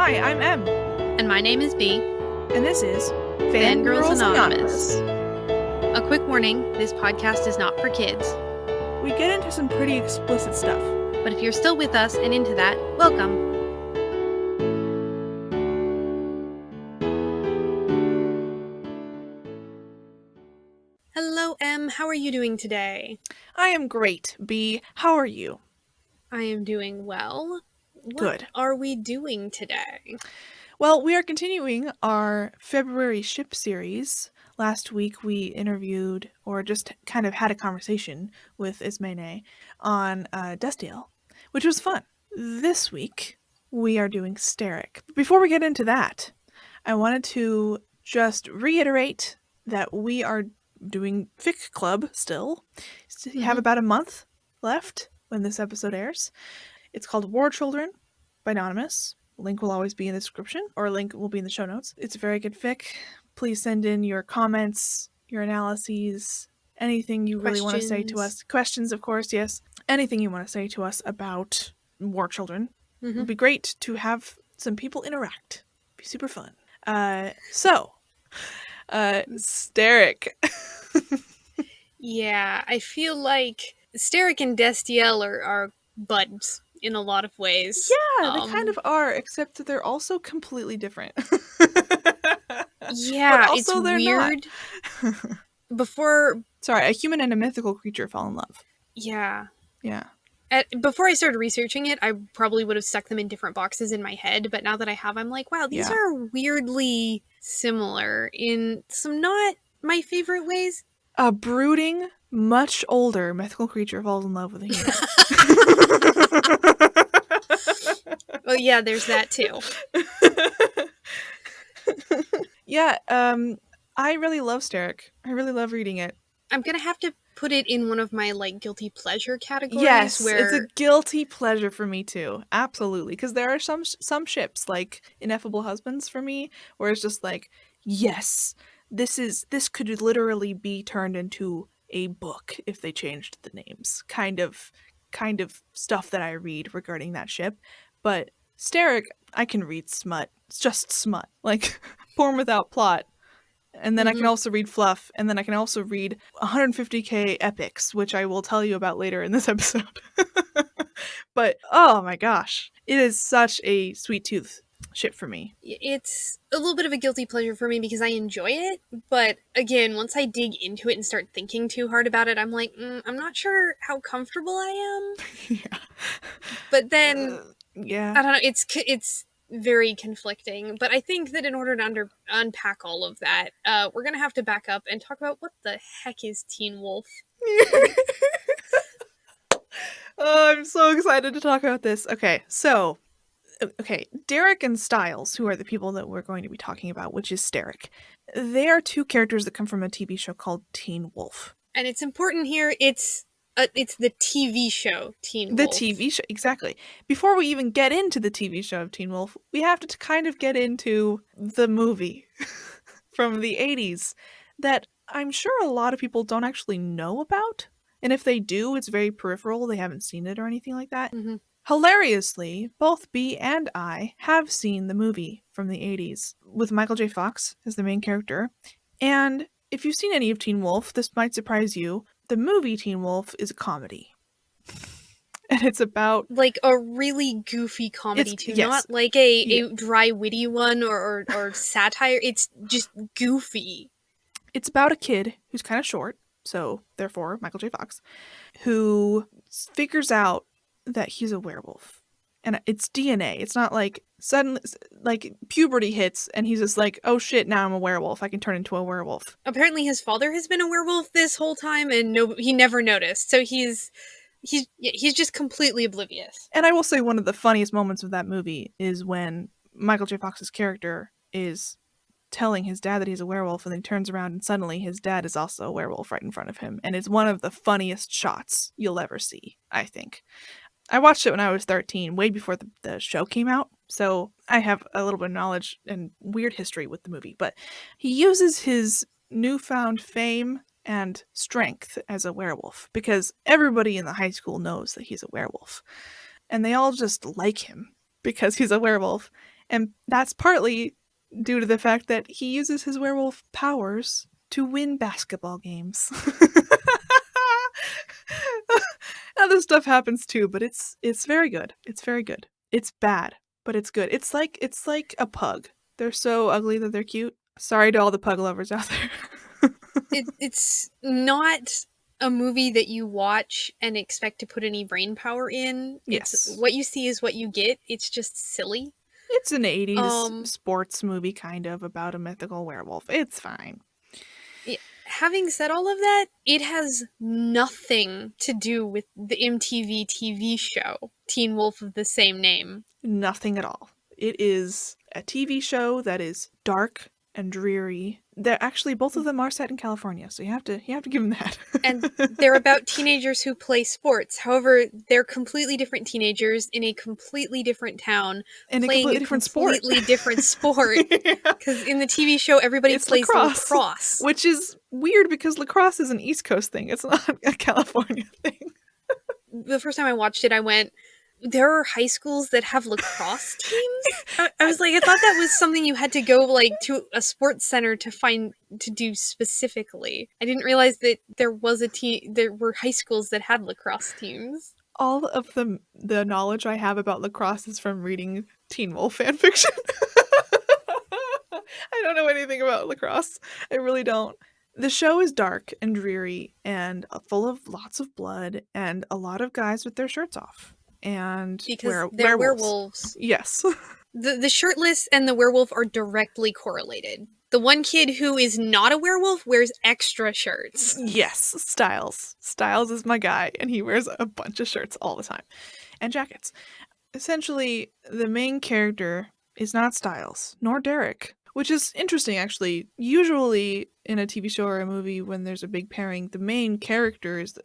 Hi, I'm Em. And my name is Bea. And this is Fangirls Anonymous. A quick warning, this podcast is not for kids. We get into some pretty explicit stuff. But if you're still with us and into that, welcome. Hello, Em. How are you doing today? I am great. Bea, how are you? I am doing well. Good. What are we doing today? Well, we are continuing our February ship series. Last week we interviewed, or just kind of had a conversation with Ismene on Destiel, which was fun. This week we are doing Sterek. Before we get into that, I wanted to just reiterate that we are doing Fic Club still. You have about a month left when this episode airs. It's called War Children by Nonymous. Link will always be in the description, or link will be in the show notes. It's a very good fic. Please send in your comments, your analyses, anything you really want to say to us. Questions, of course, yes. Anything you want to say to us about War Children. It would be great to have some people interact. It'd be super fun. Sterek. Yeah, I feel like Sterek and Destiel are buds in a lot of ways. Yeah, they kind of are, except that they're also completely different. Yeah, also, it's they're weird. Not. Sorry, a human and a mythical creature fall in love. Yeah. Yeah. Before I started researching it, I probably would have stuck them in different boxes in my head, but now that I have, I'm like, wow, these are weirdly similar in some not my favorite ways. A brooding, much older mythical creature falls in love with a human. Oh yeah, there's that too. Yeah, I really love Sterek. I really love reading it. I'm gonna have to put it in one of my, guilty pleasure categories. Yes, where it's a guilty pleasure for me too. Absolutely. Because there are some ships, like Ineffable Husbands for me, where it's just like, yes, this could literally be turned into a book if they changed the names. Kind of stuff that I read regarding that ship. But Sterek, I can read smut. It's just smut. Like, porn without plot. And then I can also read fluff, and then I can also read 150k epics, which I will tell you about later in this episode. But, oh my gosh, it is such a sweet tooth ship for me. It's a little bit of a guilty pleasure for me because I enjoy it, but again, once I dig into it and start thinking too hard about it, I'm like, I'm not sure how comfortable I am. Yeah. But then, yeah, I don't know, it's very conflicting, but I think that in order to unpack all of that, we're gonna have to back up and talk about what the heck is Teen Wolf. Oh, I'm so excited to talk about this. Okay, Derek and Styles, who are the people that we're going to be talking about, which is Sterek, they are two characters that come from a TV show called Teen Wolf. And it's important here, it's the TV show Teen Wolf. The TV show, exactly. Before we even get into the TV show of Teen Wolf, we have to kind of get into the movie from the 80s that I'm sure a lot of people don't actually know about. And if they do, it's very peripheral. They haven't seen it or anything like that. Hilariously, both Bea and I have seen the movie from the 80s with Michael J. Fox as the main character. And if you've seen any of Teen Wolf, this might surprise you. The movie Teen Wolf is a comedy. And it's about... like a really goofy comedy too. Yes. Not like a dry, witty one or satire. It's just goofy. It's about a kid who's kind of short, so therefore Michael J. Fox, who figures out that he's a werewolf. And it's DNA. It's not like suddenly, like, puberty hits and he's just like, oh shit, now I'm a werewolf. I can turn into a werewolf. Apparently his father has been a werewolf this whole time and he never noticed. So he's just completely oblivious. And I will say one of the funniest moments of that movie is when Michael J. Fox's character is telling his dad that he's a werewolf, and then he turns around and suddenly his dad is also a werewolf right in front of him. And it's one of the funniest shots you'll ever see, I think. I watched it when I was 13, way before the show came out, so I have a little bit of knowledge and weird history with the movie. But he uses his newfound fame and strength as a werewolf because everybody in the high school knows that he's a werewolf. And they all just like him because he's a werewolf. And that's partly due to the fact that he uses his werewolf powers to win basketball games. Other stuff happens too, but it's very good. It's very good. It's bad, but it's good. It's like a pug. They're so ugly that they're cute. Sorry to all the pug lovers out there. It's not a movie that you watch and expect to put any brain power in. Yes. It's what you see is what you get. It's just silly. It's an 80s sports movie kind of about a mythical werewolf. It's fine. Having said all of that, it has nothing to do with the MTV TV show, Teen Wolf of the same name. Nothing at all. It is a TV show that is dark and dreary. They're actually, both of them are set in California, so you have to give them that. And they're about teenagers who play sports. However, they're completely different teenagers in a completely different town and playing a completely different sport. Because in the TV show, everybody plays lacrosse. Which is weird because lacrosse is an East Coast thing. It's not a California thing. The first time I watched it, I went, there are high schools that have lacrosse teams? I was like, I thought that was something you had to go like to a sports center to find to do specifically. I didn't realize that there were high schools that had lacrosse teams. All of the knowledge I have about lacrosse is from reading Teen Wolf fanfiction. I don't know anything about lacrosse. I really don't. The show is dark and dreary and full of lots of blood and a lot of guys with their shirts off. And because they're werewolves. Yes. The shirtless and the werewolf are directly correlated. The one kid who is not a werewolf wears extra shirts. Yes, Styles. Styles is my guy, and he wears a bunch of shirts all the time. And jackets. Essentially, the main character is not Styles, nor Derek. Which is interesting, actually. Usually, in a TV show or a movie, when there's a big pairing, the main character is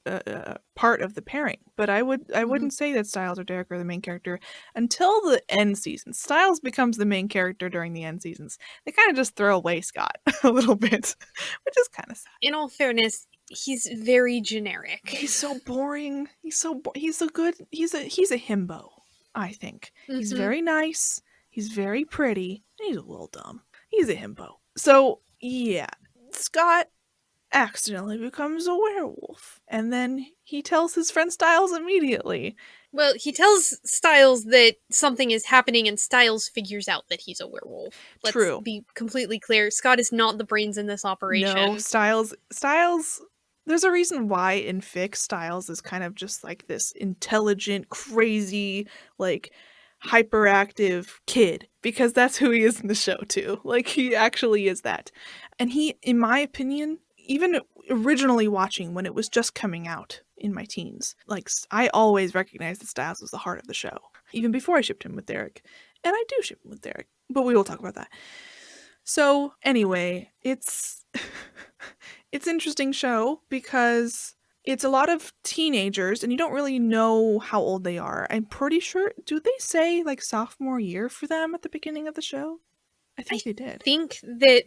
part of the pairing. But I wouldn't say that Styles or Derek are the main character until the end seasons. Styles becomes the main character during the end seasons. They kind of just throw away Scott a little bit, which is kind of sad. In all fairness, he's very generic. He's so boring. He's a himbo, I think. Mm-hmm. He's very nice. He's very pretty. And he's a little dumb. He's a himbo. So, yeah, Scott accidentally becomes a werewolf. And then he tells his friend Styles immediately. Well, he tells Styles that something is happening and Styles figures out that he's a werewolf. Let's be completely clear. Scott is not the brains in this operation. No, Styles, there's a reason why in fic Styles is kind of just like this intelligent, crazy, like hyperactive kid, because that's who he is in the show too. Like, he actually is that. And he, in my opinion, even originally watching when it was just coming out in my teens, like, I always recognized that Styles was the heart of the show, even before I shipped him with Derek. And I do ship him with Derek, but we will talk about that. So anyway, it's it's an interesting show because it's a lot of teenagers, and you don't really know how old they are. I'm pretty sure, do they say, like, sophomore year for them at the beginning of the show? I think they did. I think that,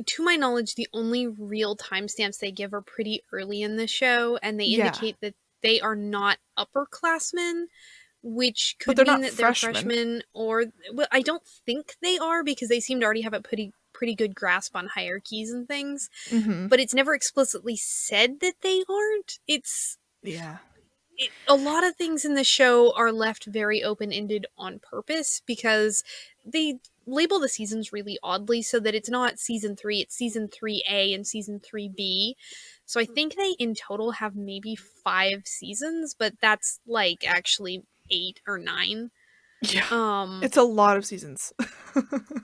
to my knowledge, the only real timestamps they give are pretty early in the show, and they indicate that they are not upperclassmen, which could mean that they're freshmen, or... Well, I don't think they are, because they seem to already have a pretty good grasp on hierarchies and things, but it's never explicitly said that they aren't. A lot of things in the show are left very open-ended on purpose, because they label the seasons really oddly, so that it's not season 3, it's season 3A and season 3B. So I think they in total have maybe 5 seasons, but that's like actually 8 or 9. Yeah. It's a lot of seasons.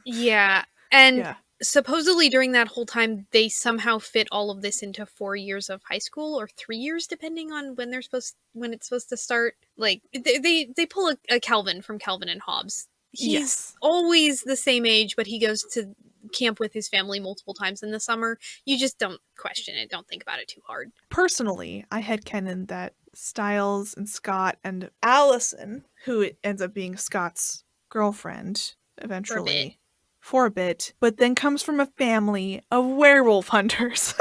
Yeah. And supposedly during that whole time, they somehow fit all of this into 4 years of high school, or 3 years, depending on when it's supposed to start. Like, they pull a Calvin from Calvin and Hobbes. He's always the same age, but he goes to camp with his family multiple times in the summer. You just don't question it. Don't think about it too hard. Personally, I headcanon that Styles and Scott and Allison, who ends up being Scott's girlfriend eventually, for a bit, but then comes from a family of werewolf hunters.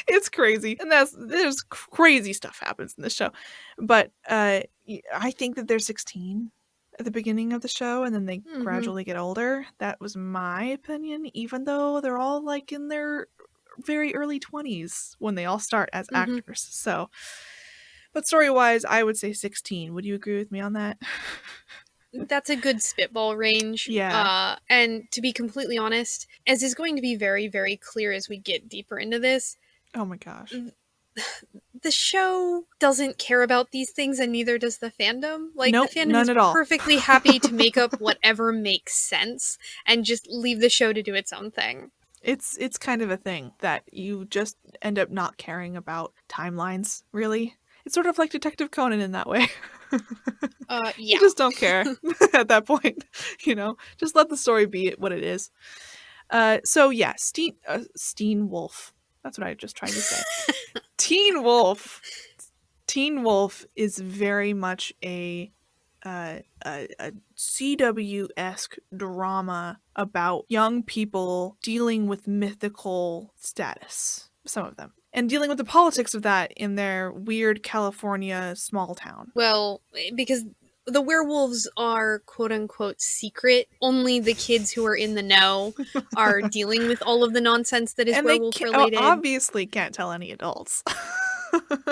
It's crazy. And there's crazy stuff happens in this show. But I think that they're 16 at the beginning of the show, and then they gradually get older. That was my opinion, even though they're all like in their very early 20s when they all start as actors. So, but story-wise, I would say 16. Would you agree with me on that? That's a good spitball range. Yeah. And to be completely honest, as is going to be very, very clear as we get deeper into this, oh my gosh. The show doesn't care about these things, and neither does the fandom. Like, nope, the fandom none is at all. perfectly happy to make up whatever makes sense and just leave the show to do its own thing. It's kind of a thing that you just end up not caring about timelines, really. It's sort of like Detective Conan in that way. Yeah. You just don't care at that point, just let the story be what it is. So yeah, Steen Wolf. That's what I just tried to say. Teen Wolf. Teen Wolf is very much a CW-esque drama about young people dealing with mythical status, some of them, and dealing with the politics of that in their weird California small town. Well, because the werewolves are quote-unquote secret. Only the kids who are in the know are dealing with all of the nonsense that is werewolf-related. They obviously can't tell any adults.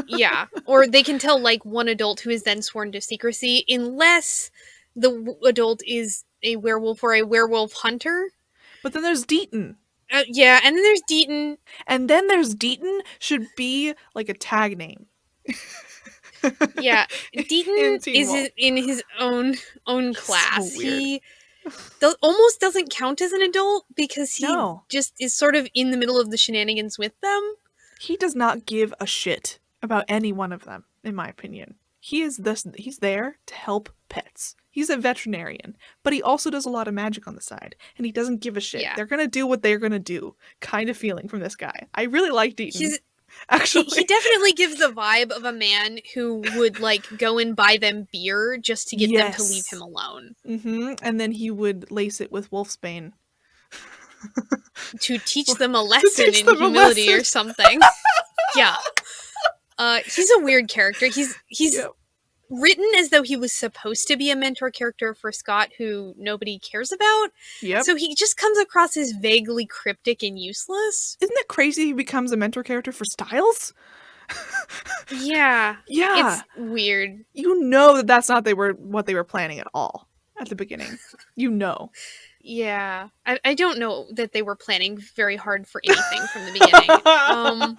Yeah, or they can tell, like, one adult who is then sworn to secrecy, unless the adult is a werewolf or a werewolf hunter. But then there's Deaton. Yeah, and then there's Deaton. And then there's Deaton should be like a tag name. Yeah, Deaton is in his own class. So weird. He almost doesn't count as an adult because he just is sort of in the middle of the shenanigans with them. He does not give a shit about any one of them, in my opinion. He's there to help pets. He's a veterinarian, but he also does a lot of magic on the side, and he doesn't give a shit. Yeah. They're gonna do what they're gonna do, kind of feeling from this guy. I really like Deaton. Actually, he definitely gives the vibe of a man who would, like, go and buy them beer just to get them to leave him alone. And then he would lace it with wolfsbane. To teach them a lesson in humility or something. Yeah. He's a weird character. He's written as though he was supposed to be a mentor character for Scott who nobody cares about. Yep. So he just comes across as vaguely cryptic and useless. Isn't it crazy he becomes a mentor character for Stiles? Yeah. Yeah. It's weird. You know that's not what they were planning at all at the beginning. Yeah. I don't know that they were planning very hard for anything from the beginning.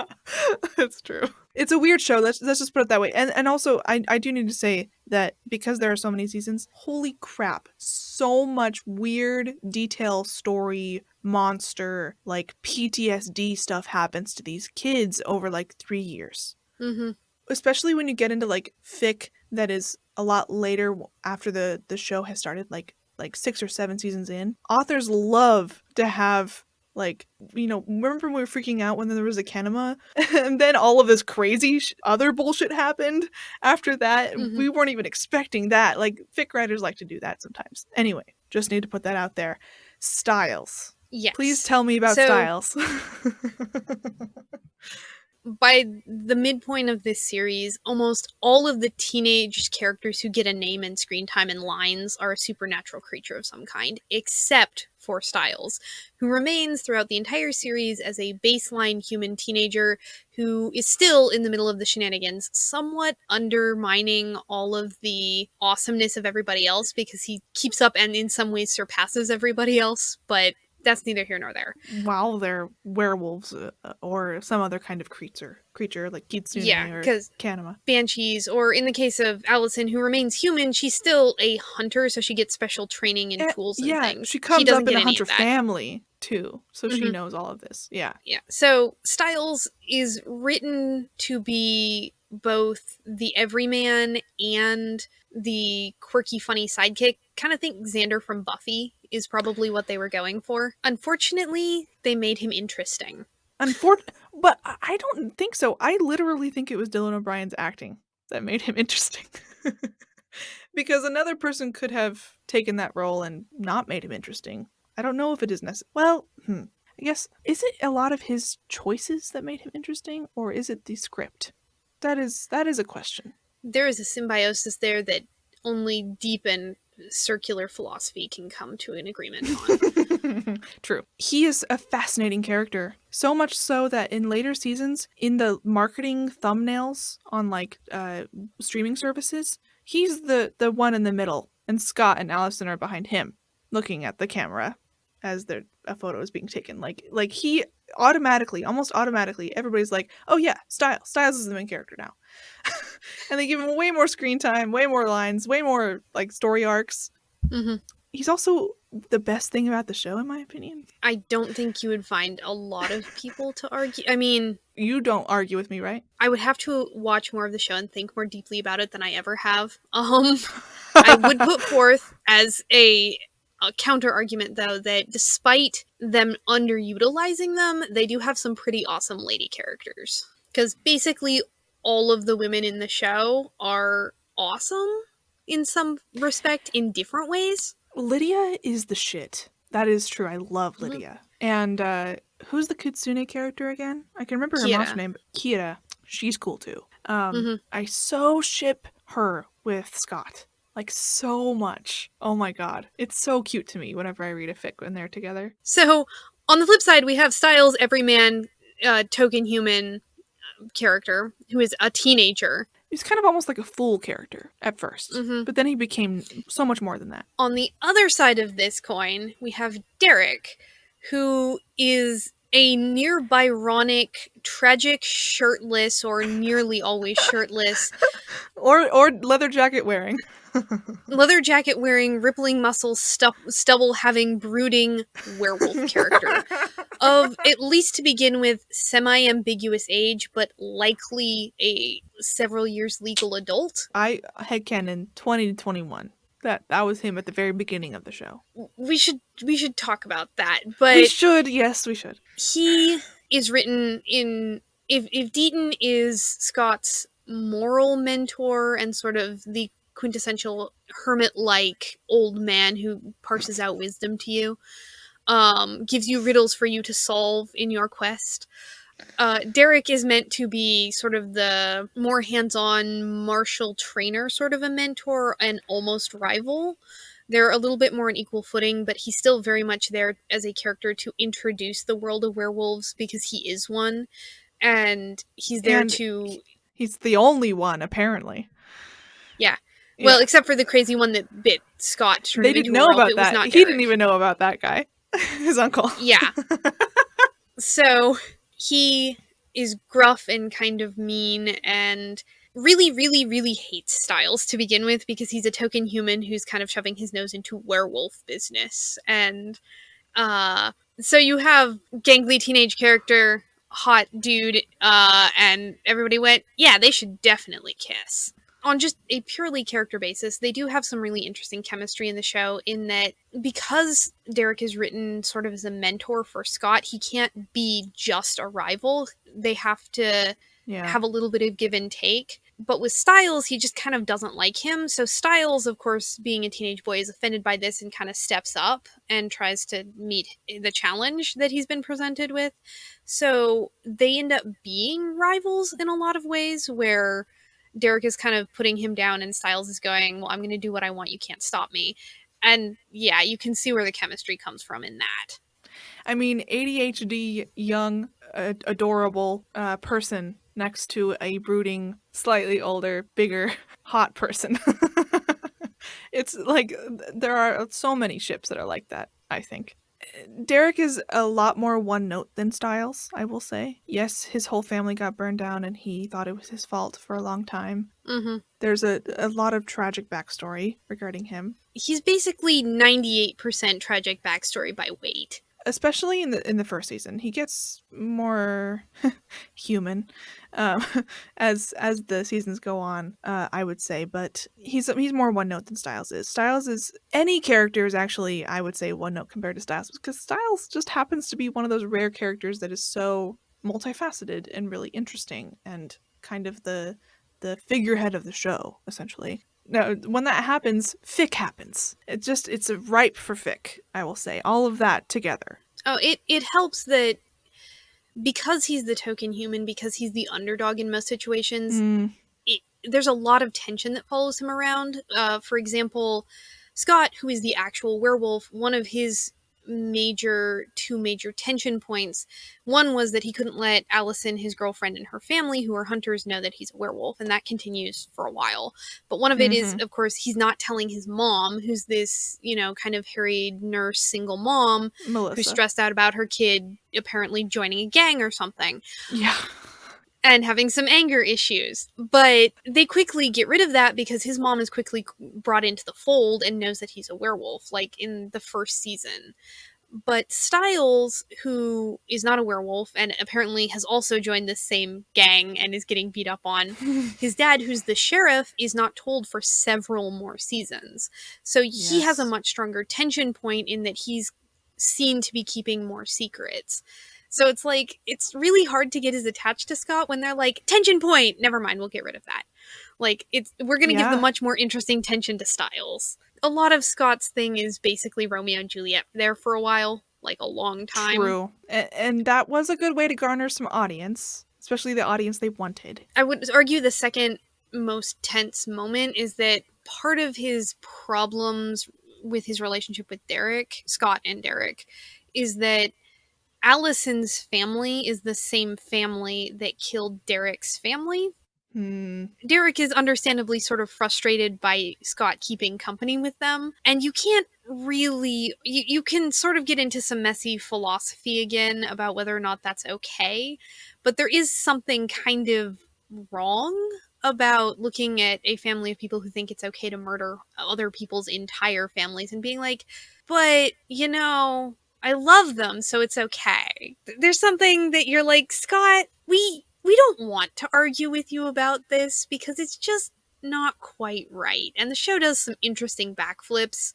That's true. It's a weird show. Let's just put it that way. And also, I do need to say that because there are so many seasons, holy crap, so much weird detail, story, monster, like PTSD stuff happens to these kids over like 3 years. Mm-hmm. Especially when you get into like fic that is a lot later after the show has started, like 6 or 7 seasons in. Authors love to have, like, remember when we were freaking out when there was a Kenema? And then all of this crazy other bullshit happened after that. Mm-hmm. We weren't even expecting that. Like, fic writers like to do that sometimes. Anyway, just need to put that out there. Stiles. Yes. Please tell me about Stiles. By the midpoint of this series, almost all of the teenage characters who get a name and screen time and lines are a supernatural creature of some kind, except for Stiles, who remains throughout the entire series as a baseline human teenager who is still in the middle of the shenanigans, somewhat undermining all of the awesomeness of everybody else because he keeps up and in some ways surpasses everybody else, but that's neither here nor there. While they're werewolves or some other kind of creature like Kitsune or Kanema. Banshees, or in the case of Allison, who remains human, she's still a hunter, so she gets special training and tools and things. She comes up in a hunter family, too, so she knows all of this. Yeah. So Stiles is written to be both the everyman and the quirky, funny sidekick. Kind of think Xander from Buffy is probably what they were going for. Unfortunately, they made him interesting. But I don't think so. I literally think it was Dylan O'Brien's acting that made him interesting. Because another person could have taken that role and not made him interesting. I don't know if it is necessary. Well, I guess, is it a lot of his choices that made him interesting, or is it the script? That is a question. There is a symbiosis there that only deepened circular philosophy can come to an agreement on. True. He is a fascinating character. So much so that in later seasons, in the marketing thumbnails on streaming services, he's the one in the middle, and Scott and Allison are behind him, looking at the camera as a photo is being taken. Like he almost automatically, everybody's like, oh yeah, Styles. Styles is the main character now. And they give him way more screen time, way more lines, way more story arcs. Mm-hmm. He's also the best thing about the show, in my opinion. I don't think you would find a lot of people to argue. I mean, you don't argue with me, right? I would have to watch more of the show and think more deeply about it than I ever have. I would put forth as a counter argument, though, that despite them underutilizing them, they do have some pretty awesome lady characters. Because basically all of the women in the show are awesome in some respect in different ways. Lydia is the shit. That is true. I love Lydia. Mm-hmm. And who's the Kitsune character again? I can remember her mom's name, but Kira. She's cool too. I so ship her with Scott. Like, so much. Oh my god. It's so cute to me whenever I read a fic when they're together. So, on the flip side, we have Styles, everyman, token human character, who is a teenager. He's kind of almost like a fool character at first, but then he became so much more than that. On the other side of this coin, we have Derek, who is a near Byronic, tragic, shirtless, or nearly always shirtless, or leather jacket wearing. Leather jacket wearing, rippling muscles, stubble having, brooding werewolf character. Of, at least to begin with, semi-ambiguous age, but likely a several years legal adult. I headcanon 20 to 21. That was him at the very beginning of the show. We should talk about that, but we should. Yes, we should. He is written in, if Deaton is Scott's moral mentor and sort of the quintessential hermit-like old man who parses out wisdom to you, gives you riddles for you to solve in your quest. Derek is meant to be sort of the more hands-on martial trainer, sort of a mentor and almost rival. They're a little bit more on equal footing, but he's still very much there as a character to introduce the world of werewolves because he is one. And he's there he's the only one, apparently. Yeah. Well, except for the crazy one that bit Scott. They didn't know about that. He didn't even know about that guy. His uncle. Yeah. So he is gruff and kind of mean and really, really, really hates Styles to begin with because he's a token human who's kind of shoving his nose into werewolf business. And so you have gangly teenage character, hot dude, and everybody went, yeah, they should definitely kiss. On just a purely character basis, they do have some really interesting chemistry in the show in that because Derek is written sort of as a mentor for Scott, he can't be just a rival. They have to have a little bit of give and take. But with Styles, he just kind of doesn't like him. So Styles, of course, being a teenage boy, is offended by this and kind of steps up and tries to meet the challenge that he's been presented with. So they end up being rivals in a lot of ways where Derek is kind of putting him down and Styles is going, well, I'm going to do what I want. You can't stop me. And yeah, you can see where the chemistry comes from in that. I mean, ADHD, young, adorable person next to a brooding, slightly older, bigger, hot person. It's like, there are so many ships that are like that, I think. Derek is a lot more one note than Styles, I will say. Yes, his whole family got burned down and he thought it was his fault for a long time. Mm-hmm. There's a lot of tragic backstory regarding him. He's basically 98% tragic backstory by weight. Especially in the first season, he gets more human as the seasons go on. I would say, but he's more one note than Styles is. Styles is any character is actually, I would say, one note compared to Styles because Styles just happens to be one of those rare characters that is so multifaceted and really interesting and kind of the figurehead of the show essentially. Now, when that happens, fic happens. It's a ripe for fic, I will say. All of that together. Oh, it helps that because he's the token human, because he's the underdog in most situations, there's a lot of tension that follows him around. For example, Scott, who is the actual werewolf, one of his two major tension points. One was that he couldn't let Allison, his girlfriend, and her family, who are hunters, know that he's a werewolf, and that continues for a while. But one of it is, of course, he's not telling his mom, who's this, kind of harried nurse single mom, Melissa, who's stressed out about her kid apparently joining a gang or something. Yeah. And having some anger issues. But they quickly get rid of that because his mom is quickly brought into the fold and knows that he's a werewolf, like in the first season. But Stiles, who is not a werewolf and apparently has also joined this same gang and is getting beat up on, his dad, who's the sheriff, is not told for several more seasons. So he has a much stronger tension point in that he's seen to be keeping more secrets. So it's like, it's really hard to get as attached to Scott when they're like, tension point! Never mind, we'll get rid of that. Like, we're gonna give the much more interesting tension to Stiles. A lot of Scott's thing is basically Romeo and Juliet there for a while, like a long time. True. And that was a good way to garner some audience, especially the audience they wanted. I would argue the second most tense moment is that part of his problems with his relationship with Derek, Scott and Derek, is that Allison's family is the same family that killed Derek's family. Derek is understandably sort of frustrated by Scott keeping company with them, and you can't really... You can sort of get into some messy philosophy again about whether or not that's okay, but there is something kind of wrong about looking at a family of people who think it's okay to murder other people's entire families and being like, but, I love them, so it's okay. There's something that you're like, Scott, we don't want to argue with you about this because it's just not quite right. And the show does some interesting backflips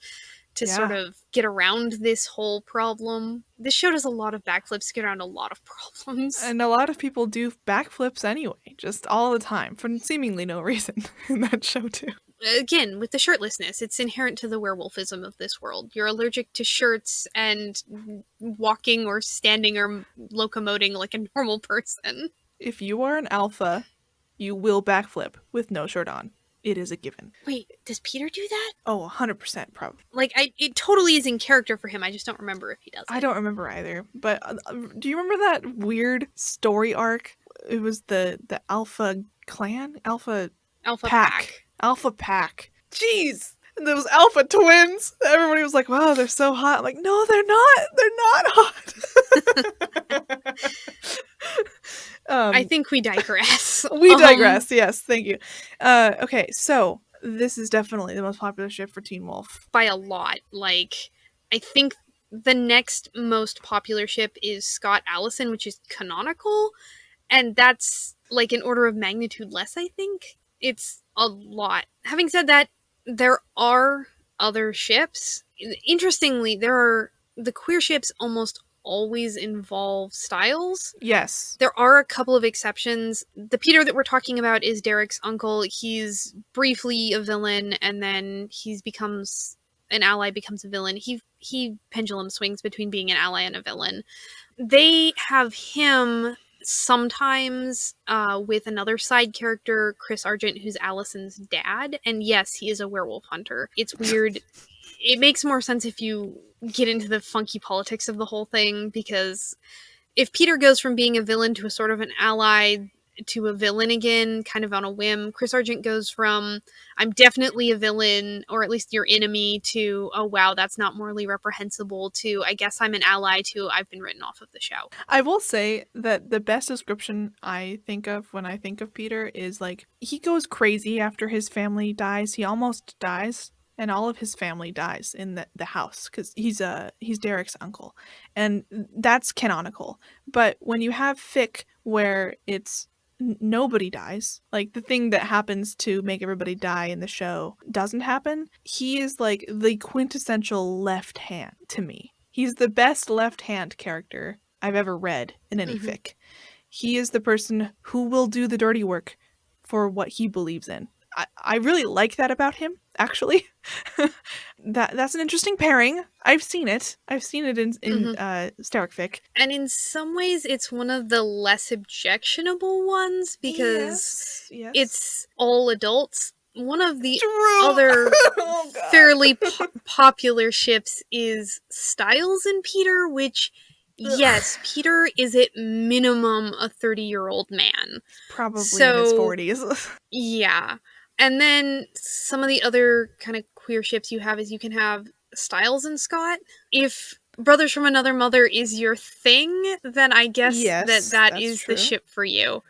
to sort of get around this whole problem. This show does a lot of backflips to get around a lot of problems. And a lot of people do backflips anyway, just all the time, for seemingly no reason in that show too. Again, with the shirtlessness, it's inherent to the werewolfism of this world. You're allergic to shirts and walking or standing or locomoting like a normal person. If you are an alpha, you will backflip with no shirt on. It is a given. Wait, does Peter do that? Oh, 100% probably. Like, it totally is in character for him. I just don't remember if he does it. I don't remember either. But do you remember that weird story arc? It was the Alpha Clan? Alpha Pack. Alpha Pack. Jeez! And those Alpha twins. Everybody was like, wow, they're so hot. I'm like, no, they're not. They're not hot. I think we digress. We digress, yes. Thank you. Okay, so this is definitely the most popular ship for Teen Wolf. By a lot. Like, I think the next most popular ship is Scott Allison, which is canonical. And that's like an order of magnitude less, I think. It's a lot. Having said that, there are other ships. Interestingly, the queer ships almost always involve Stiles. Yes. There are a couple of exceptions. The Peter that we're talking about is Derek's uncle. He's briefly a villain, and then he becomes an ally, becomes a villain. He pendulum swings between being an ally and a villain. They have him sometimes with another side character, Chris Argent, who's Allison's dad. And yes, he is a werewolf hunter. It's weird. It makes more sense if you get into the funky politics of the whole thing, because if Peter goes from being a villain to a sort of an ally to a villain again, kind of on a whim, Chris Argent goes from, I'm definitely a villain, or at least your enemy, to, oh wow, that's not morally reprehensible, to, I guess I'm an ally, to, I've been written off of the show. I will say that the best description I think of when I think of Peter is like, he goes crazy after his family dies. He almost dies. And all of his family dies in the house because he's Derek's uncle, and that's canonical. But when you have fic where it's nobody dies, like the thing that happens to make everybody die in the show doesn't happen, he is like the quintessential left hand to me. He's the best left hand character I've ever read in any fic. He is the person who will do the dirty work for what he believes in. I really like that about him, actually. That's an interesting pairing. I've seen it. in Sterek fic. And in some ways, it's one of the less objectionable ones, because yes. it's all adults. one of the True. other Oh, God. fairly popular ships is Styles and Peter, which, yes, Peter is at minimum a 30-year-old man. Probably in his 40s. Yeah. And then some of the other kind of queer ships you have is you can have Styles and Scott. If Brothers from Another Mother is your thing, then I guess Yes, that that's is true. the ship for you.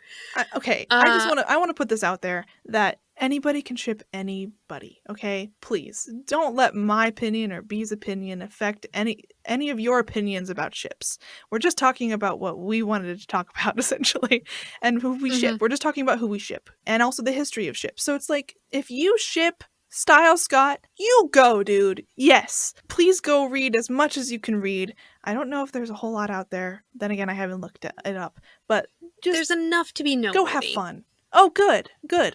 Okay, I want to put this out there that anybody can ship anybody, okay? Please, don't let my opinion or B's opinion affect any of your opinions about ships. We're just talking about what we wanted to talk about, essentially, and who we ship. We're just talking about who we ship, and also the history of ships. So it's like, if you ship Style Scott, you go, dude. Yes. Please go read as much as you can read. I don't know if there's a whole lot out there. Then again, I haven't looked it up, but just there's enough to be noteworthy. go have fun. Oh, good.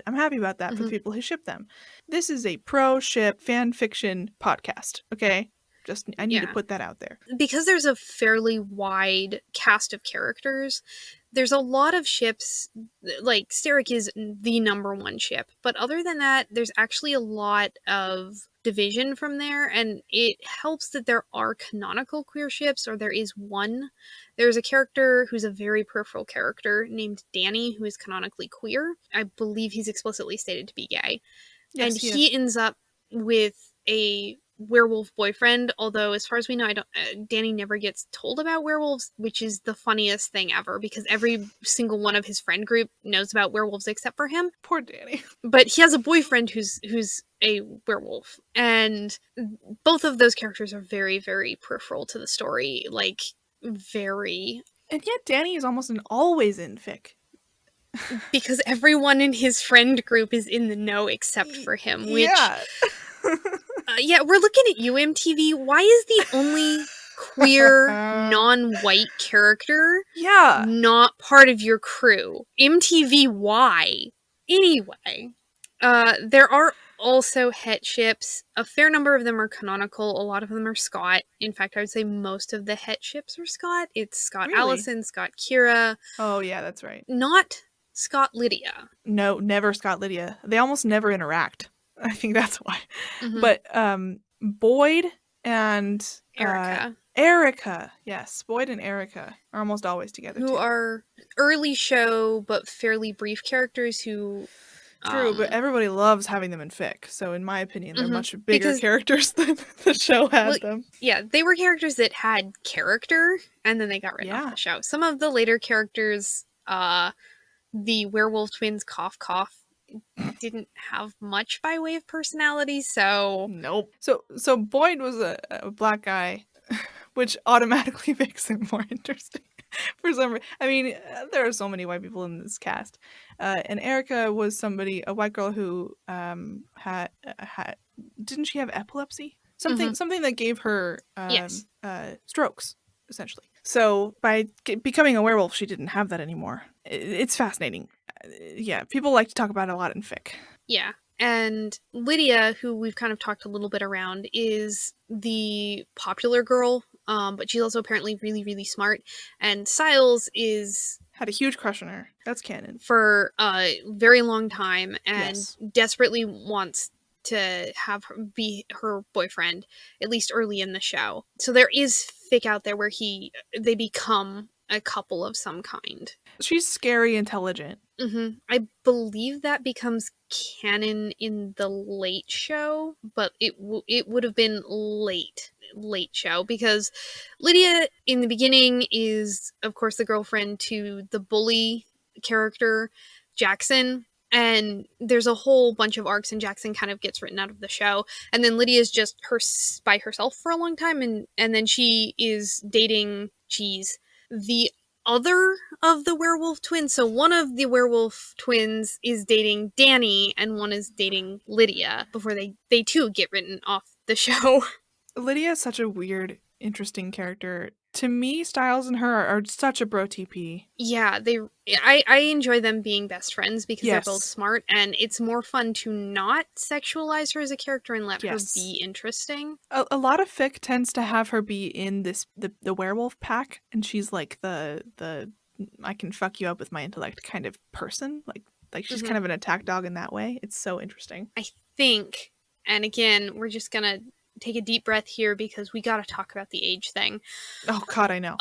I'm happy about that for the people who ship them. This is a pro-ship fan fiction podcast, okay? I need to put that out there. Because there's a fairly wide cast of characters, there's a lot of ships, like Sterek is the number one ship, but other than that, there's actually a lot of division from there, and it helps that there are canonical queer ships, or there is one. There's a character who's a very peripheral character named Danny, who is canonically queer. I believe he's explicitly stated to be gay. Yes, and he ends up with a werewolf boyfriend, although as far as we know, Danny never gets told about werewolves, which is the funniest thing ever, because every single one of his friend group knows about werewolves except for him. Poor Danny. But he has a boyfriend who's a werewolf, and both of those characters are very, very peripheral to the story, like, very. And yet Danny is almost always in fic. Because everyone in his friend group is in the know except for him, which... Yeah, we're looking at you, MTV. Why is the only queer, non-white character not part of your crew? MTV, why? Anyway, there are also het ships. A fair number of them are canonical. A lot of them are Scott. In fact, I would say most of the het ships are Scott. It's Scott Allison, Scott Kira. Oh, yeah, that's right. Not Scott Lydia. No, never Scott Lydia. They almost never interact. I think that's why. But Boyd and Erica, yes, Boyd and Erica are almost always together. Who are early show but fairly brief characters who... True, but everybody loves having them in fic. So in my opinion, they're much bigger characters than the show had them. Yeah, they were characters that had character, and then they got written off the show. Some of the later characters, the werewolf twins, Cough Cough, didn't have much by way of personality, so... Nope. So Boyd was a black guy, which automatically makes him more interesting. For some reason. I mean, there are so many white people in this cast. And Erica was a white girl who had didn't she have epilepsy? Something that gave her strokes, essentially. So by becoming a werewolf, she didn't have that anymore. It's fascinating. Yeah, people like to talk about it a lot in fic. Yeah. And Lydia, who we've kind of talked a little bit around, is the popular girl, but she's also apparently really, really smart. And Styles had a huge crush on her. That's canon. For a very long time, and desperately wants to have her be her boyfriend, at least early in the show. So there is fic out there where they become a couple of some kind. She's scary intelligent. I believe that becomes canon in the late show, but it would have been late show, because Lydia in the beginning is, of course, the girlfriend to the bully character, Jackson. And there's a whole bunch of arcs, and Jackson kind of gets written out of the show. And then Lydia's just by herself for a long time, and then she is dating the other of the werewolf twins. So one of the werewolf twins is dating Danny, and one is dating Lydia before they too get written off the show. Lydia is such a weird, interesting character. To me, Styles and her are such a bro TP. Yeah, I enjoy them being best friends because they're both smart, and it's more fun to not sexualize her as a character and let her be interesting. A lot of fic tends to have her be in the werewolf pack, and she's like the I can fuck you up with my intellect kind of person. Like, Like, she's kind of an attack dog in that way. It's so interesting. I think, and again, we're just gonna take a deep breath here because we gotta talk about the age thing. Oh, God, I know.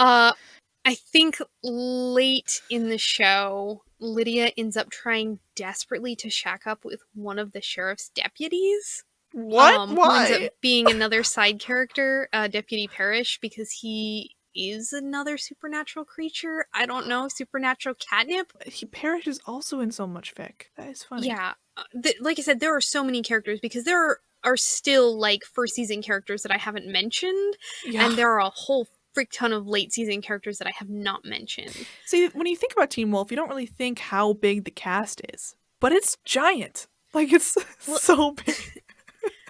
I think late in the show, Lydia ends up trying desperately to shack up with one of the sheriff's deputies. What? Who ends Why? up being another side character, Deputy Parrish, because he is another supernatural creature. I don't know, supernatural catnip. Parrish is also in so much fic. That is funny. Yeah. Like I said, there are so many characters because there are still, like, first season characters that I haven't mentioned. Yeah. And there are a whole frick ton of late season characters that I have not mentioned. See, when you think about Teen Wolf, you don't really think how big the cast is. But it's giant. Like, it's so big.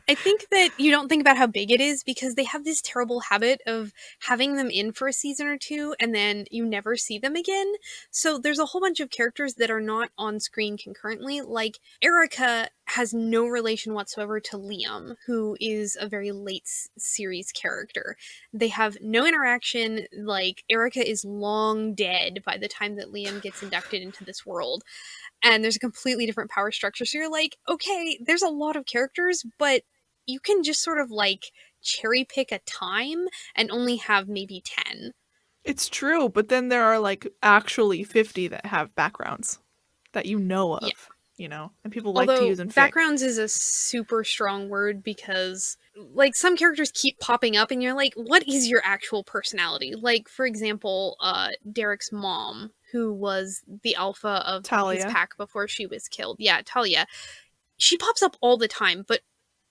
I think that you don't think about how big it is because they have this terrible habit of having them in for a season or two and then you never see them again. So there's a whole bunch of characters that are not on screen concurrently. Like, Erica has no relation whatsoever to Liam, who is a very late series character. They have no interaction. Like, Erica is long dead by the time that Liam gets inducted into this world. And there's a completely different power structure. So you're like, okay, there's a lot of characters, but you can just sort of, like, cherry pick a time and only have maybe 10. It's true, but then there are, like, actually 50 that have backgrounds that you know of, you know? And people like to use in fic. Backgrounds is a super strong word because, like, some characters keep popping up and you're like, what is your actual personality? Like, for example, Derek's mom, who was the alpha of Talia. his pack before she was killed. Yeah, Talia. She pops up all the time, but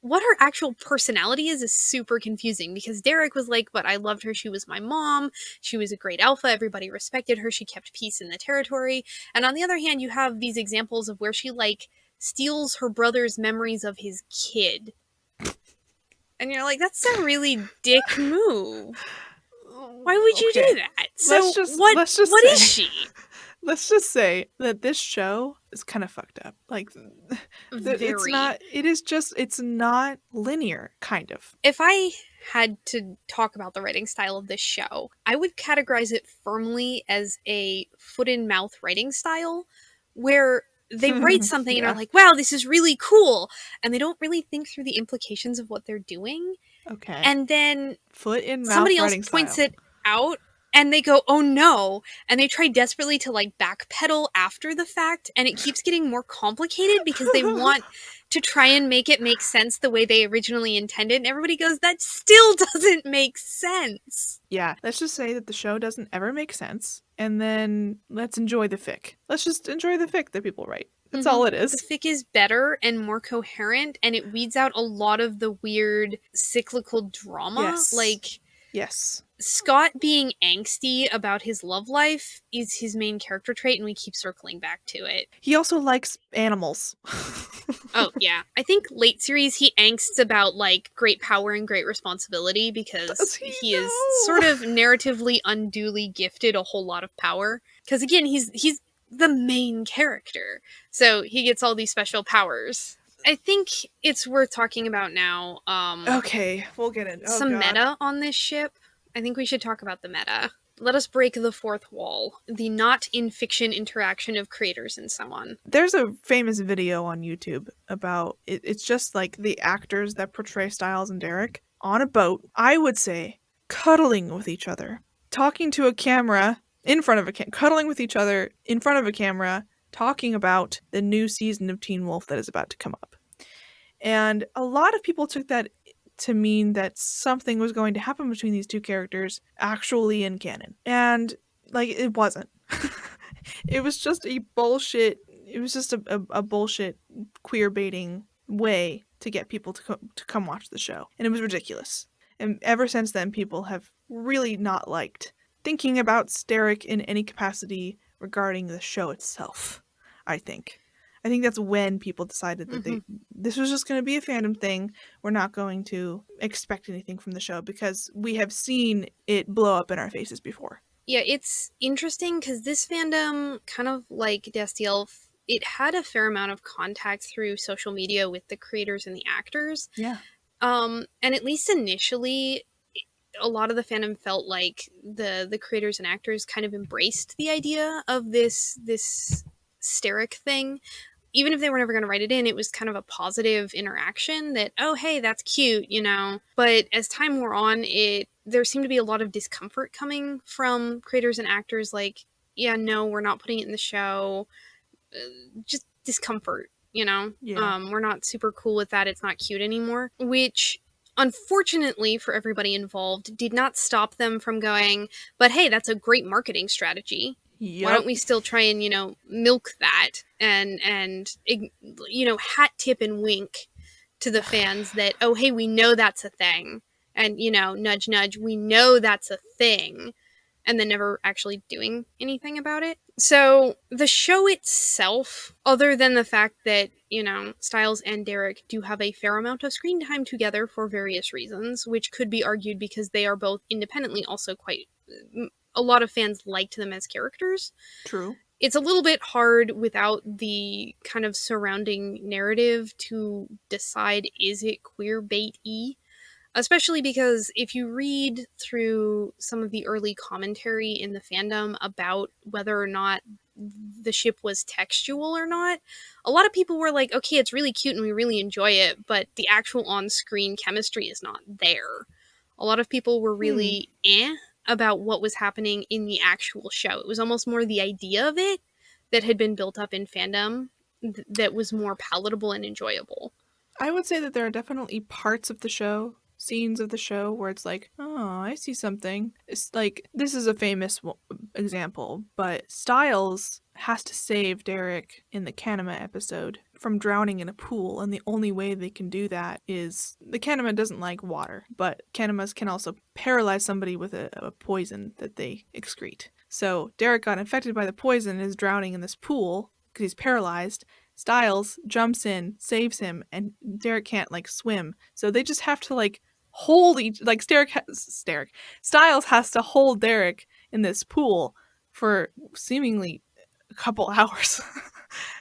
what her actual personality is super confusing because Derek was like, but I loved her. She was my mom. She was a great alpha. Everybody respected her. She kept peace in the territory. And on the other hand, you have these examples of where she, like, steals her brother's memories of his kid. And you're like, that's a really dick move. Why would you do that? So what is she? Let's just say that this show is kind of fucked up. Like, it's not linear, kind of. If I had to talk about the writing style of this show, I would categorize it firmly as a foot-in-mouth writing style, where they write something and are like, wow, this is really cool, and they don't really think through the implications of what they're doing. Okay. And then foot-in-mouth somebody else points it out, and they go, oh no, and they try desperately to, like, backpedal after the fact, and it keeps getting more complicated because they want to try and make it make sense the way they originally intended, and everybody goes, that still doesn't make sense. Yeah, let's just say that the show doesn't ever make sense, and then let's enjoy the fic. Let's just enjoy the fic that people write. That's all it is. The fic is better and more coherent, and it weeds out a lot of the weird cyclical drama. Yes. Like, yes. Scott being angsty about his love life is his main character trait, and we keep circling back to it. He also likes animals. Oh, yeah. I think late series he angsts about, like, great power and great responsibility because he is sort of narratively unduly gifted a whole lot of power. Because, again, he's the main character, so he gets all these special powers. I think it's worth talking about now. Okay, we'll get into some meta on this ship. I think we should talk about the meta. Let us break the fourth wall. The not in fiction interaction of creators and someone. There's a famous video on YouTube about it. It's just like the actors that portray Stiles and Derek on a boat, I would say, cuddling with each other, talking to a camera in front of a cuddling with each other in front of a camera, talking about the new season of Teen Wolf that is about to come up. And a lot of people took that to mean that something was going to happen between these two characters actually in canon. And, like, it wasn't. It was just a bullshit, it was just a bullshit queer baiting way to get people to come watch the show. And it was ridiculous. And ever since then, people have really not liked thinking about Sterek in any capacity regarding the show itself, I think. I think that's when people decided that this was just going to be a fandom thing. We're not going to expect anything from the show because we have seen it blow up in our faces before. Yeah, it's interesting because this fandom, kind of like Destiel, it had a fair amount of contact through social media with the creators and the actors. Yeah. And at least initially, a lot of the fandom felt like the creators and actors kind of embraced the idea of this Sterek thing, even if they were never going to write it in, it was kind of a positive interaction that, oh, hey, that's cute, you know. But as time wore on, there seemed to be a lot of discomfort coming from creators and actors like, yeah, no, we're not putting it in the show. Just discomfort, you know? Yeah. We're not super cool with that. It's not cute anymore. Which, unfortunately for everybody involved, did not stop them from going, but hey, that's a great marketing strategy. Why don't Yep. we still try and, you know, milk that and you know, hat tip and wink to the fans that, oh, hey, we know that's a thing. And, you know, nudge, nudge, we know that's a thing. And then never actually doing anything about it. So the show itself, other than the fact that, you know, Stiles and Derek do have a fair amount of screen time together for various reasons, which could be argued because they are both independently also quite... a lot of fans liked them as characters. True. It's a little bit hard without the kind of surrounding narrative to decide, is it queer bait-y? Especially because if you read through some of the early commentary in the fandom about whether or not the ship was textual or not, a lot of people were like, okay, it's really cute and we really enjoy it, but the actual on-screen chemistry is not there. A lot of people were really about what was happening in the actual show. It was almost more the idea of it that had been built up in fandom that was more palatable and enjoyable. I would say that there are definitely parts of the show, scenes of the show, where it's like, oh, I see something. It's like, this is a famous example, but Stiles has to save Derek in the Kanema episode from drowning in a pool, and the only way they can do that is, the Kanema doesn't like water, but Kanemas can also paralyze somebody with a poison that they excrete. So Derek got infected by the poison and is drowning in this pool because he's paralyzed. Stiles jumps in, saves him, and Derek can't like swim. So they just have to like hold each, like Stiles has to hold Derek in this pool for seemingly a couple hours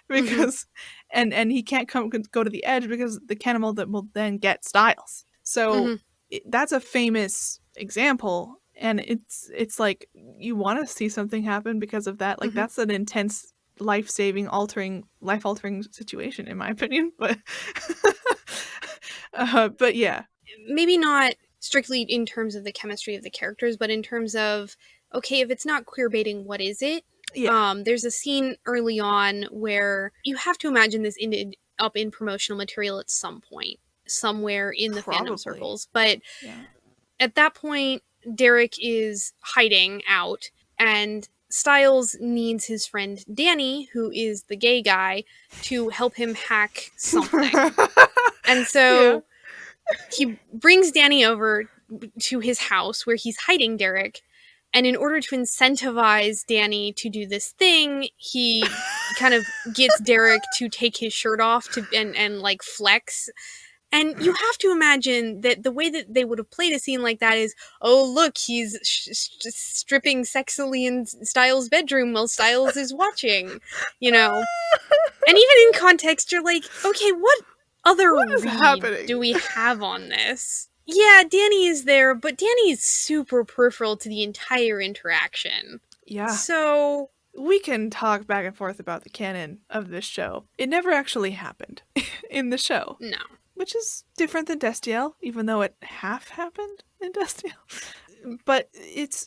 because and he can't go to the edge because the cannibal that will then get Stiles. So that's a famous example, and it's like you want to see something happen because of that. Like that's an intense life-altering situation in my opinion, but but yeah, maybe not strictly in terms of the chemistry of the characters, but in terms of, okay, if it's not queer baiting, what is it? There's a scene early on where you have to imagine this ended up in promotional material at some point somewhere in the fandom circles, but at that point Derek is hiding out and Stiles needs his friend Danny, who is the gay guy, to help him hack something. And so he brings Danny over to his house where he's hiding Derek. And in order to incentivize Danny to do this thing, he kind of gets Derek to take his shirt off and like flex. And you have to imagine that the way that they would have played a scene like that is, oh, look, he's stripping sexily in Stiles' bedroom while Stiles is watching, you know. And even in context, you're like, okay, what other read do we have on this? Yeah, Danny is there, but Danny is super peripheral to the entire interaction. Yeah. So we can talk back and forth about the canon of this show. It never actually happened in the show. No. Which is different than Destiel, even though it half happened in Destiel. But it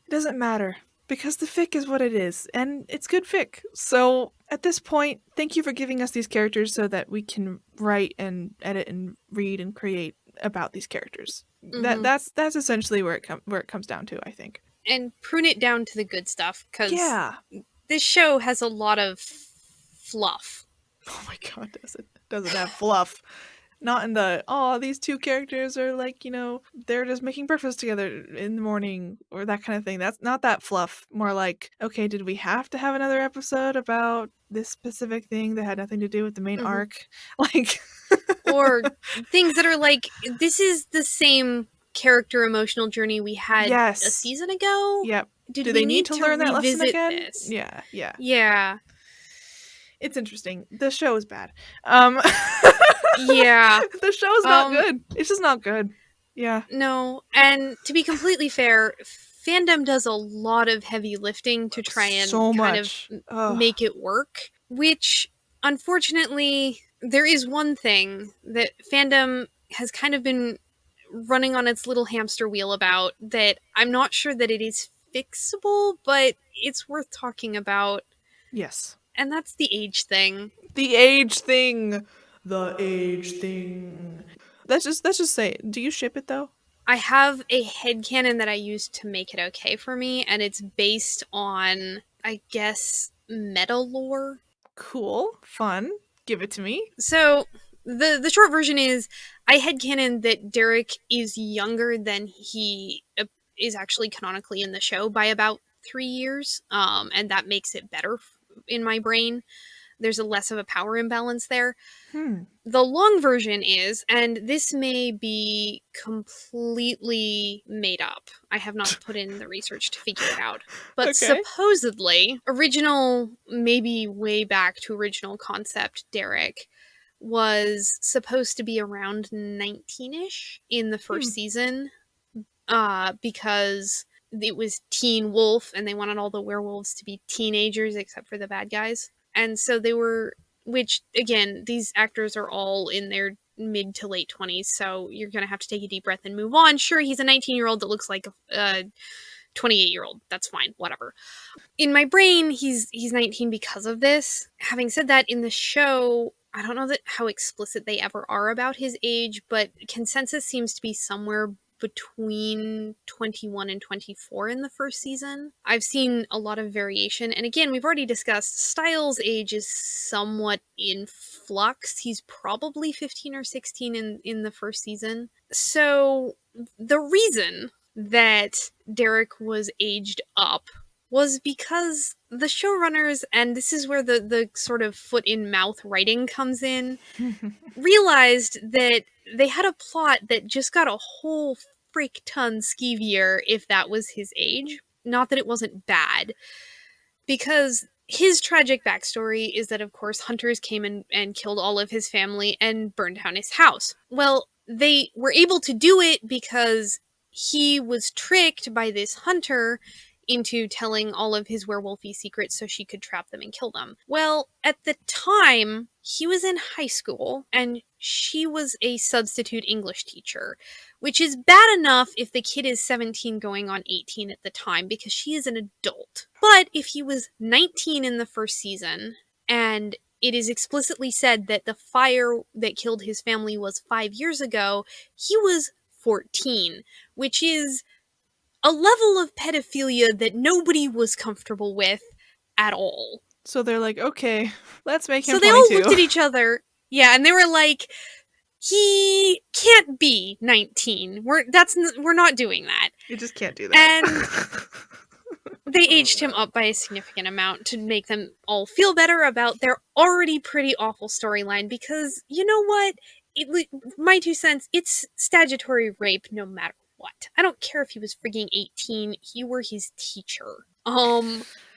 doesn't matter because the fic is what it is, and it's good fic. So at this point, thank you for giving us these characters so that we can write and edit and read and create about these characters. That's essentially where it comes down to, I think. And prune it down to the good stuff, because this show has a lot of fluff. Oh my god, doesn't have fluff. Not in the, these two characters are like, you know, they're just making breakfast together in the morning or that kind of thing. That's not that fluff. More like, okay, did we have to have another episode about this specific thing that had nothing to do with the main arc? Like, or things that are like, this is the same character emotional journey we had a season ago. Yep. Do they need to learn that lesson again? This? Yeah. It's interesting. The show is bad. Yeah. The show's not good. It's just not good. Yeah. No, and to be completely fair, fandom does a lot of heavy lifting to try and So kind of much. make it work, which unfortunately there is one thing that fandom has kind of been running on its little hamster wheel about that I'm not sure that it is fixable, but it's worth talking about. Yes. And that's the age thing. The age thing. The age thing. Let's just say, do you ship it though? I have a headcanon that I use to make it okay for me, and it's based on, I guess, meta lore. Cool. Fun. Give it to me. So the short version is I headcanon that Derek is younger than he is actually canonically in the show by about 3 years, and that makes it better in my brain. There's a less of a power imbalance there. The long version is, and this may be completely made up. I have not put in the research to figure it out. But Okay. supposedly, original, maybe way back to original concept, Derek was supposed to be around 19-ish in the first season, because it was Teen Wolf and they wanted all the werewolves to be teenagers except for the bad guys. And so they were, which again, these actors are all in their mid to late 20s, so you're going to have to take a deep breath and move on. Sure, he's a 19-year-old that looks like a 28-year-old. That's fine, whatever. In my brain, he's 19 because of this. Having said that, in the show, I don't know how explicit they ever are about his age, but consensus seems to be somewhere between 21 and 24 in the first season. I've seen a lot of variation, and again, we've already discussed Styles' age is somewhat in flux. He's probably 15 or 16 in the first season. So the reason that Derek was aged up was because the showrunners, and this is where the sort of foot in mouth writing comes in, realized that they had a plot that just got a whole freak ton skeevier if that was his age. Not that it wasn't bad, because his tragic backstory is that, of course, hunters came and killed all of his family and burned down his house. Well, they were able to do it because he was tricked by this hunter into telling all of his werewolfy secrets so she could trap them and kill them. Well, at the time, he was in high school and she was a substitute English teacher, which is bad enough if the kid is 17 going on 18 at the time because she is an adult. But if he was 19 in the first season and it is explicitly said that the fire that killed his family was 5 years ago, he was 14, which is a level of pedophilia that nobody was comfortable with at all. So they're like, okay, let's make him So 22. they all looked at each other, yeah, and they were like, he can't be 19. We're not doing that. You just can't do that. And they aged him up by a significant amount to make them all feel better about their already pretty awful storyline, because you know what? My 2 cents, it's statutory rape no matter what. I don't care if he was frigging 18, you were his teacher.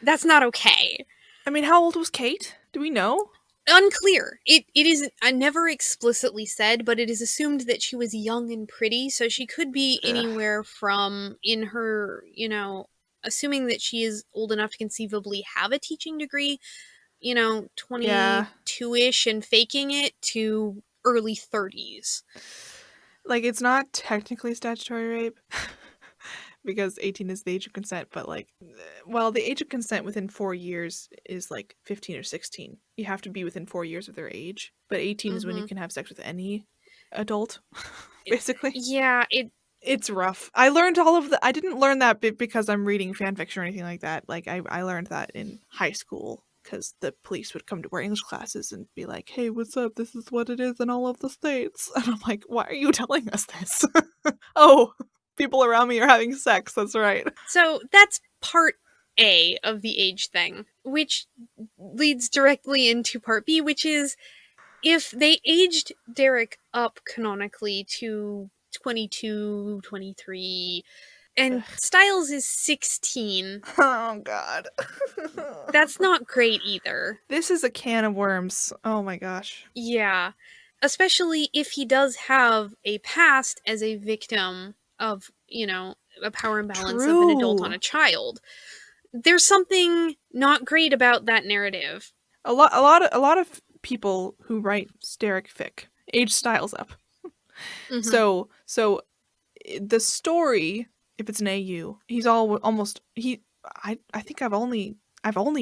That's not okay. I mean, how old was Kate? Do we know? Unclear. It is never explicitly said, but it is assumed that she was young and pretty, so she could be anywhere from, in her, assuming that she is old enough to conceivably have a teaching degree, 22-ish and faking it, to early 30s. Like, it's not technically statutory rape because 18 is the age of consent, but the age of consent within 4 years is like 15 or 16. You have to be within 4 years of their age, but 18 is when you can have sex with any adult, basically. Yeah, it's rough. I learned I didn't learn that bit because I'm reading fanfiction or anything like that. Like, I learned that in high school because the police would come to our English classes and be like, hey, what's up? This is what it is in all of the states. And I'm like, why are you telling us this? Oh, people around me are having sex. That's right. So that's part A of the age thing, which leads directly into part B, which is if they aged Derek up canonically to 22, 23, and Styles is 16. Oh, God. That's not great either. This is a can of worms. Oh, my gosh. Yeah. Especially if he does have a past as a victim of, a power imbalance of an adult on a child. There's something not great about that narrative. A lot of people who write Sterek fic age Styles up. Mm-hmm. So the story, if it's an AU, he's almost I think I've only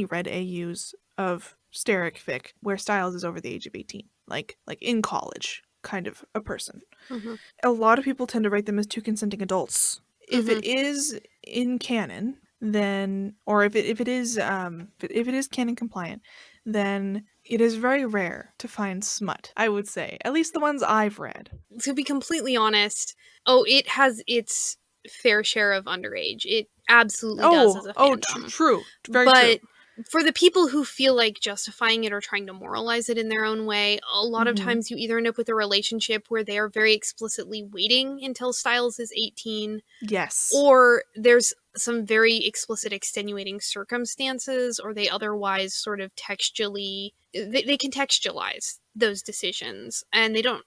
read AUs of Sterek fic where Styles is over the age of 18, like in college kind of a person. Mm-hmm. A lot of people tend to write them as two consenting adults. If Mm-hmm. it is in canon, then, or if it is canon compliant, then it is very rare to find smut, I would say. At least the ones I've read. To be completely honest, it has its fair share of underage. It absolutely does as a fandom. True. Very but true. For the people who feel like justifying it or trying to moralize it in their own way, a lot of times you either end up with a relationship where they are very explicitly waiting until Styles is 18. Yes. Or there's some very explicit extenuating circumstances, or they otherwise sort of textually... They contextualize those decisions. And they don't...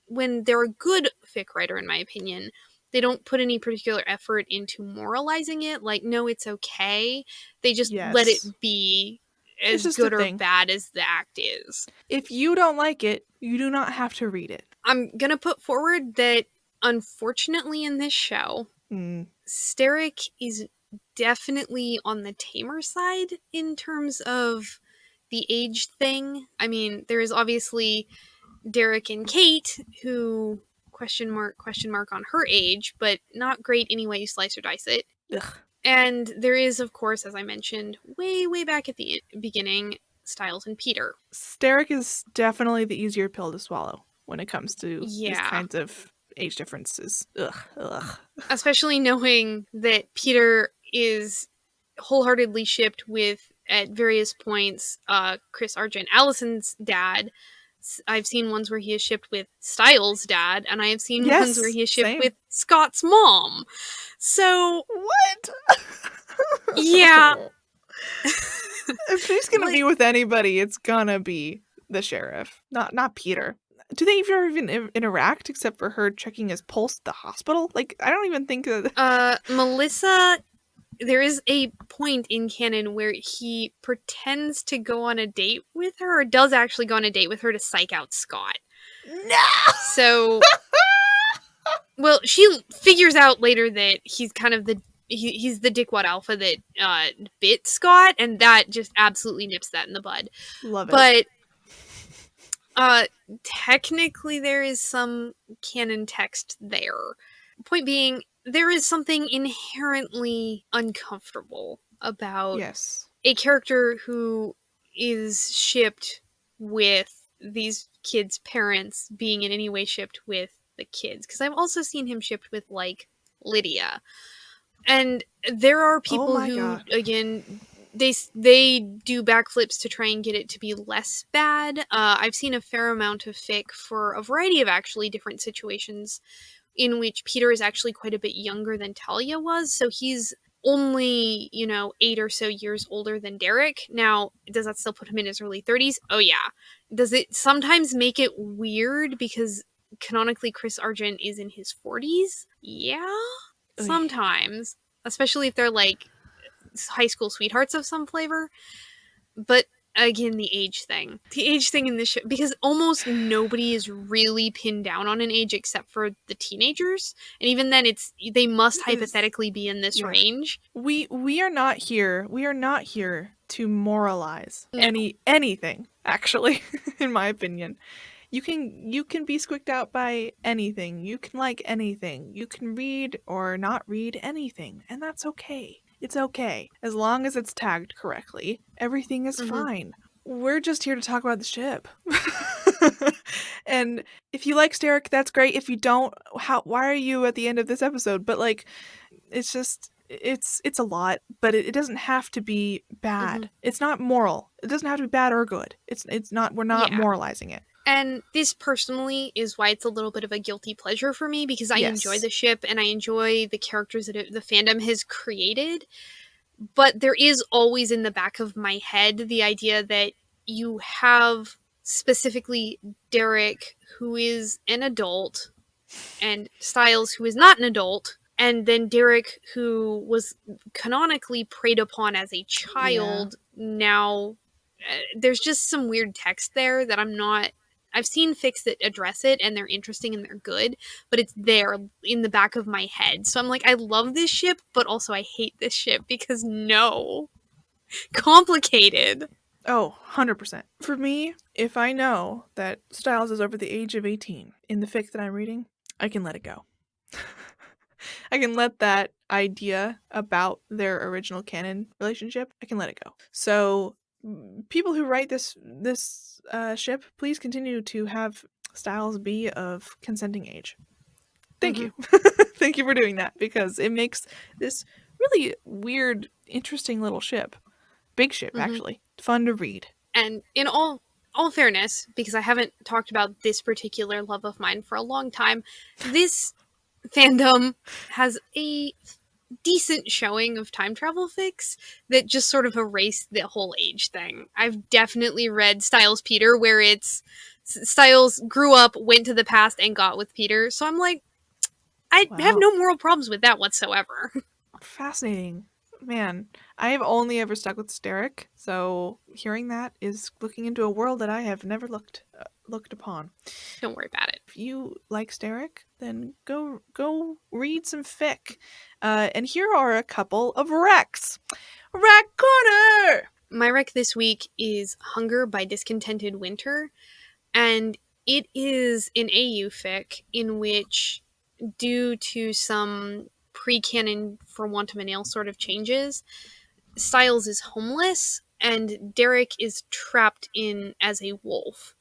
When they're a good fic writer, in my opinion, they don't put any particular effort into moralizing it. Like, no, it's okay. They just let it be as good or bad as the act is. If you don't like it, you do not have to read it. I'm gonna put forward that, unfortunately, in this show, Sterek is definitely on the tamer side in terms of the age thing. I mean, there is obviously Derek and Kate, who... question mark on her age, but not great any way you slice or dice it. Ugh. And there is, of course, as I mentioned, way back at the beginning, Styles and Peter. Sterek is definitely the easier pill to swallow when it comes to these kinds of age differences. Ugh. Especially knowing that Peter is wholeheartedly shipped with, at various points, Chris Argent, Allison's dad. I've seen ones where he is shipped with Styles' dad, and I have seen ones where he is shipped with Scott's mom. So... What? Yeah. If she's gonna be with anybody, it's gonna be the sheriff, not Peter. Do they even interact except for her checking his pulse at the hospital? Like, I don't even think that... Melissa... There is a point in canon where he pretends to go on a date with her, or does actually go on a date with her to psych out Scott. No! So... Well, she figures out later that he's kind of he's the dickwad alpha that bit Scott, and that just absolutely nips that in the bud. Love it. But technically there is some canon text there. Point being, there is something inherently uncomfortable about a character who is shipped with these kids' parents being in any way shipped with the kids. Because I've also seen him shipped with, like, Lydia. And there are people who, again, they do backflips to try and get it to be less bad. I've seen a fair amount of fic for a variety of actually different situations in which Peter is actually quite a bit younger than Talia was. So he's only, 8 or so years older than Derek. Now, does that still put him in his early 30s? Oh, yeah. Does it sometimes make it weird because canonically Chris Argent is in his 40s? Yeah. Sometimes, especially if they're like high school sweethearts of some flavor. But again, the age thing in this show, because almost nobody is really pinned down on an age except for the teenagers, and even then they must hypothetically be in this range. We are not here to moralize anything, actually. In my opinion, you can be squicked out by anything. You can like anything. You can read or not read anything, and that's okay. It's okay. As long as it's tagged correctly, everything is fine. We're just here to talk about the ship. And if you like Sterek, that's great. If you don't, why are you at the end of this episode? But, like, it's just... It's a lot, but it doesn't have to be bad. It's not moral. It doesn't have to be bad or good. It's not... We're not moralizing it. And this personally is why it's a little bit of a guilty pleasure for me, because I enjoy the ship and I enjoy the characters that the fandom has created. But there is always in the back of my head the idea that you have specifically Derek, who is an adult, and Styles, who is not an adult, And then Derek, who was canonically preyed upon as a child, now there's just some weird text there that I'm not. I've seen fics that address it and they're interesting and they're good, but it's there in the back of my head. So I'm like, I love this ship, but also I hate this ship because no. Complicated. Oh, 100%. For me, if I know that Styles is over the age of 18 in the fic that I'm reading, I can let it go. I can let that idea about their original canon relationship, I can let it go. So people who write this ship, please continue to have Styles be of consenting age. Thank you. Thank you for doing that, because it makes this really weird, interesting little ship. Big ship, actually. Fun to read. And in all fairness, because I haven't talked about this particular love of mine for a long time, this fandom has a decent showing of time travel fics that just sort of erase the whole age thing. I've definitely read Styles Peter, where it's Styles grew up, went to the past, and got with Peter. So I'm like, I have no moral problems with that whatsoever. Fascinating. Man, I have only ever stuck with Sterek, so hearing that is looking into a world that I have never looked upon. Don't worry about it. If you like Sterek, then go read some fic. And here are a couple of recs. Rec Corner! My rec this week is Hunger by DiscontentedWinter, and it is an AU fic in which, due to some pre-canon, for want of a nail, sort of changes, Styles is homeless and Derek is trapped in as a wolf.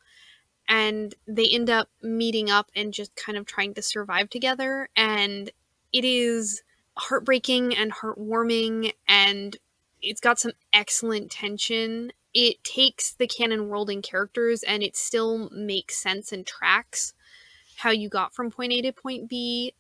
And they end up meeting up and just kind of trying to survive together. And it is heartbreaking and heartwarming, and it's got some excellent tension. It takes the canon world and characters and it still makes sense and tracks how you got from point A to point B.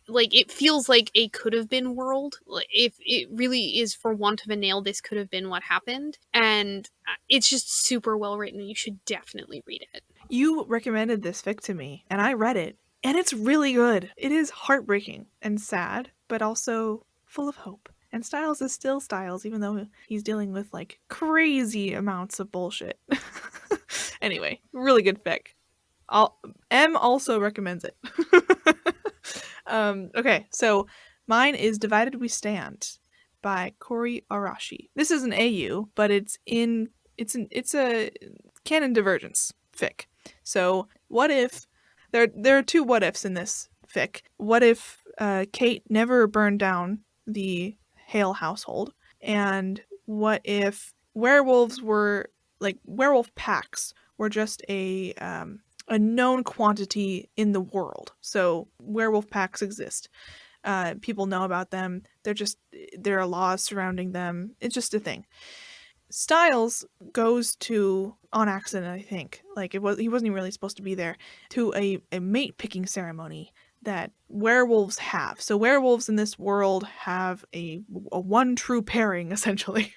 Like, it feels like a could have been world. If it really is, for want of a nail, this could have been what happened. And it's just super well written. You should definitely read it. You recommended this fic to me, and I read it, and it's really good. It is heartbreaking and sad, but also full of hope. And Styles is still Styles, even though he's dealing with, like, crazy amounts of bullshit. Anyway, really good fic. M also recommends it. Okay, so mine is Divided We Stand by KouriArashi. This is an AU, but it's a canon divergence fic. So what if there are two what ifs in this fic? What if Kate never burned down the Hale household? And what if werewolves were, like, werewolf packs were just a known quantity in the world? So werewolf packs exist. People know about them. There are laws surrounding them. It's just a thing. Styles goes to, on accident, I think, like he wasn't even really supposed to be there, to a mate picking ceremony that werewolves have. So werewolves in this world have a one true pairing, essentially.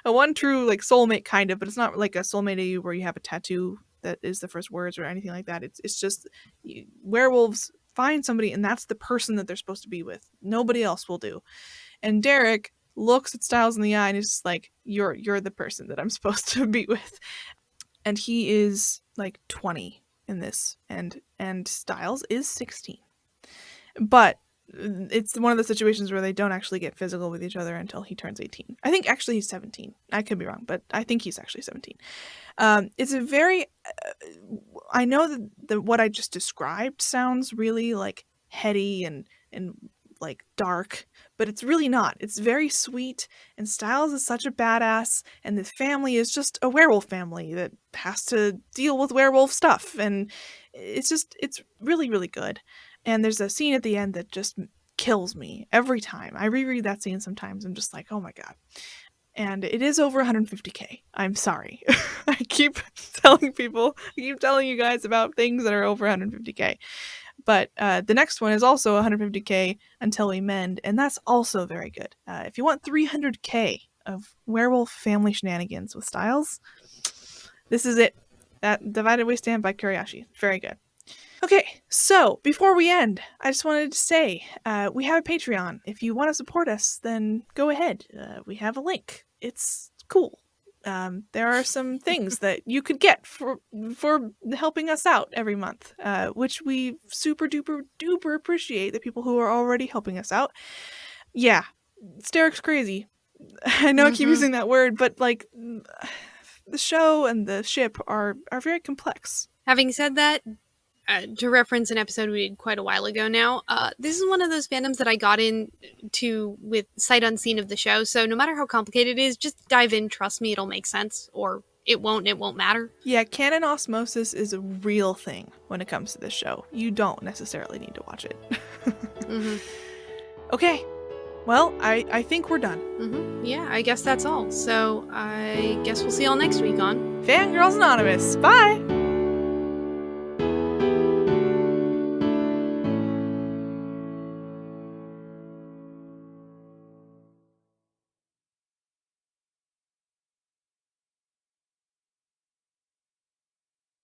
A one true, like, soulmate kind of, but it's not like a soulmate where you have a tattoo that is the first words or anything like that. It's just werewolves find somebody and that's the person that they're supposed to be with. Nobody else will do. And Derek looks at Styles in the eye and is just like, you're the person that I'm supposed to be with. And he is like 20 in this, and Styles is 16. But it's one of the situations where they don't actually get physical with each other until he turns 18. I think actually he's 17. I could be wrong, but I think he's actually 17. It's a very I know that what I just described sounds really, like, heady and like dark, but it's really not. It's very sweet, and Styles is such a badass, and the family is just a werewolf family that has to deal with werewolf stuff, and it's really, really good. And there's a scene at the end that just kills me every time. I reread that scene sometimes. I'm just like, oh my god. And it is over 150k. I'm sorry. I keep telling you guys about things that are over 150k. But the next one is also 150k, Until We Mend, and that's also very good. If you want 300k of werewolf family shenanigans with Styles, this is it. That Divided We Stand by KouriArashi. Very good. Okay, so before we end, I just wanted to say we have a Patreon. If you want to support us, then go ahead. We have a link. It's cool. There are some things that you could get for helping us out every month, which we super duper appreciate the people who are already helping us out. Yeah, Sterek's crazy. I know I keep using that word, but like the show and the ship are very complex. Having said that, to reference an episode we did quite a while ago now, this is one of those fandoms that I got into with sight unseen of the show, so no matter how complicated it is, just dive in, trust me, it'll make sense, or it won't matter. Yeah, canon osmosis is a real thing when it comes to this show. You don't necessarily need to watch it. Okay, well, I think we're done. Yeah, I guess that's all. So I guess we'll see y'all next week on Fangirls Anonymous. Bye!